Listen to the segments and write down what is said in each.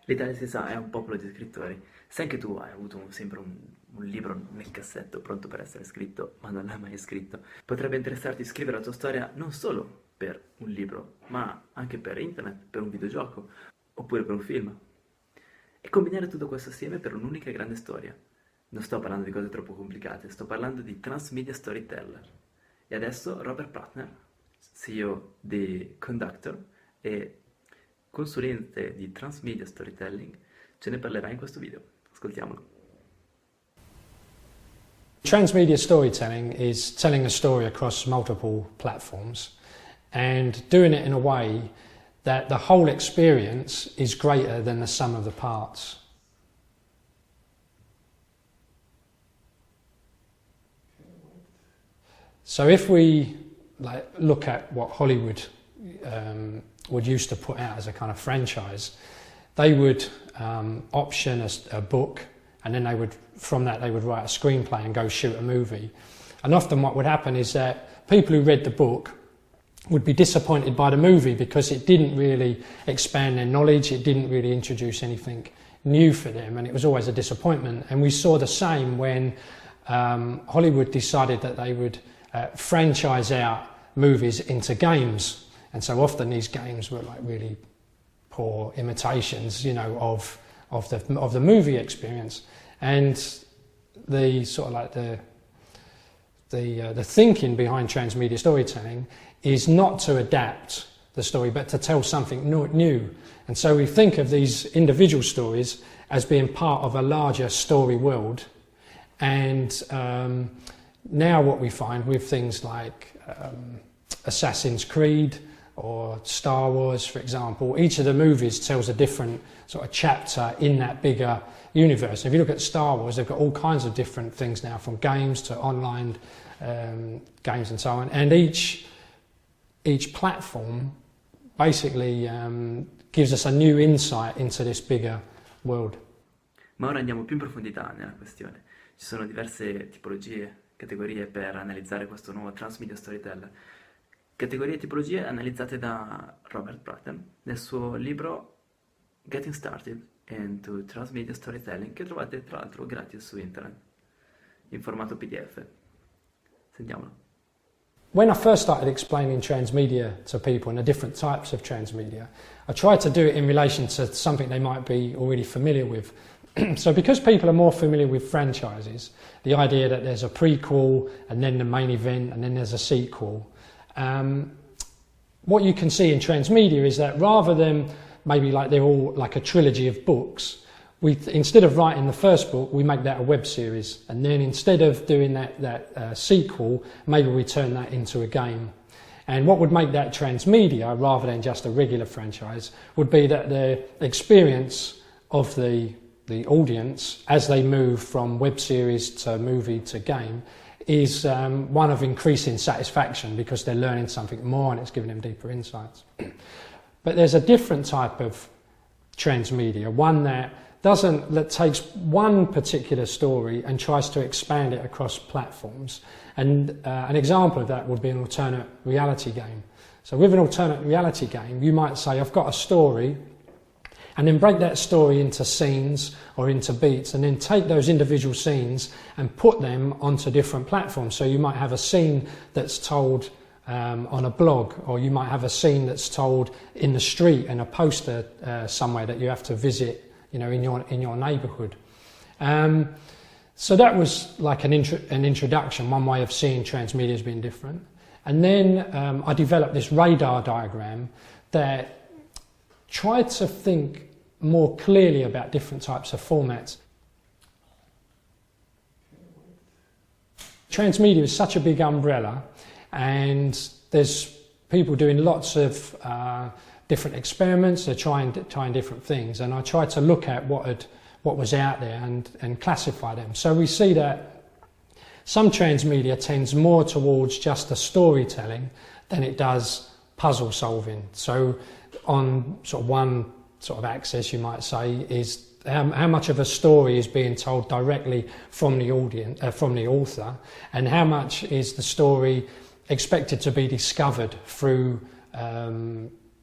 L'Italia, si sa, è un popolo di scrittori. Se anche tu hai avuto sempre un libro nel cassetto pronto per essere scritto, ma non l'hai mai scritto, potrebbe interessarti scrivere la tua storia non solo per un libro, ma anche per internet, per un videogioco, oppure per un film. E combinare tutto questo assieme per un'unica grande storia. Non sto parlando di cose troppo complicate, sto parlando di Transmedia Storyteller. E adesso Robert Partner, CEO di Conductor e consulente di Transmedia Storytelling, ce ne parlerà in questo video. Ascoltiamolo. Transmedia storytelling is telling a story across multiple platforms and doing it in a way that the whole experience is greater than the sum of the parts. So if we look at what Hollywood would used to put out as a kind of franchise, they would option a book, and then from that they would write a screenplay and go shoot a movie. And often what would happen is that people who read the book would be disappointed by the movie because it didn't really expand their knowledge, it didn't really introduce anything new for them, and it was always a disappointment. And we saw the same when Hollywood decided that they would franchise out movies into games. And so often these games were like really poor imitations, you know, of the movie experience. And the sort of like the thinking behind transmedia storytelling is not to adapt the story, but to tell something new. And so we think of these individual stories as being part of a larger story world. And now what we find with things like Assassin's Creed or Star Wars, for example, each of the movies tells a different sort of chapter in that bigger universe. If you look at Star Wars, they've got all kinds of different things now, from games to online games and so on. And each platform basically gives us a new insight into this bigger world. Ma ora andiamo più in profondità nella questione. Ci sono diverse tipologie, categorie per analizzare questo nuovo Transmedia Storyteller. Categorie e tipologie analizzate da Robert Pratt nel suo libro Getting Started into Transmedia Storytelling, che trovate tra l'altro gratis su internet in formato PDF. Sentiamolo. When I first started explaining transmedia to people and the different types of transmedia, I tried to do it in relation to something they might be already familiar with. So because people are more familiar with franchises, the idea that there's a prequel and then the main event and then there's a sequel, what you can see in transmedia is that rather than maybe like they're all like a trilogy of books, instead of writing the first book, we make that a web series, and then instead of doing that sequel, maybe we turn that into a game. And what would make that transmedia rather than just a regular franchise would be that the experience of the audience as they move from web series to movie to game is one of increasing satisfaction because they're learning something more and it's giving them deeper insights. But there's a different type of transmedia, one that takes one particular story and tries to expand it across platforms. And an example of that would be an alternate reality game. So with an alternate reality game, you might say, I've got a story, and then break that story into scenes or into beats, and then take those individual scenes and put them onto different platforms. So you might have a scene that's told on a blog, or you might have a scene that's told in the street and a poster somewhere that you have to visit, you know, in your neighbourhood. So that was like an introduction, one way of seeing transmedia as being different. And then I developed this radar diagram that tried to think more clearly about different types of formats. Transmedia is such a big umbrella, and there's people doing lots of different experiments. They're trying different things, and I tried to look at what was out there and classify them. So we see that some transmedia tends more towards just the storytelling than it does puzzle solving. So on sort of one sort of axis, you might say, is how much of a story is being told directly from the audience, from the author, and how much is the story expected to be discovered through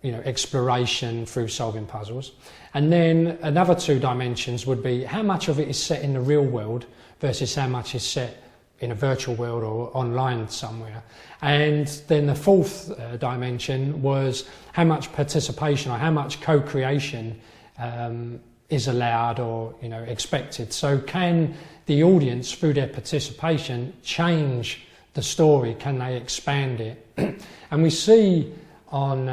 exploration through solving puzzles. And then another two dimensions would be how much of it is set in the real world versus how much is set in a virtual world or online somewhere. And then the fourth dimension was how much participation or how much co-creation is allowed or expected. So can the audience, through their participation, change the story? Can they expand it? And we see on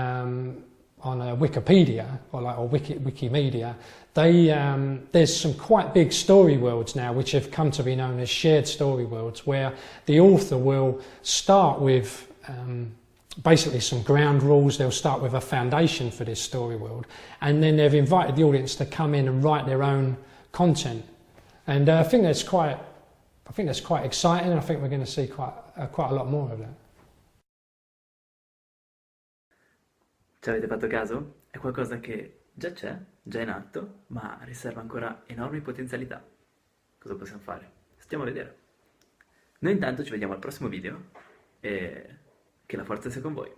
Wikipedia or Wikimedia, there's some quite big story worlds now which have come to be known as shared story worlds, where the author will start with basically some ground rules. They'll start with a foundation for this story world, and then they've invited the audience to come in and write their own content. And I think that's quite exciting, and I think we're going to see quite a lot more of that. Ci avete fatto caso? È qualcosa che già c'è, già in atto, ma riserva ancora enormi potenzialità. Cosa possiamo fare? Stiamo a vedere. Noi intanto ci vediamo al prossimo video e che la forza sia con voi.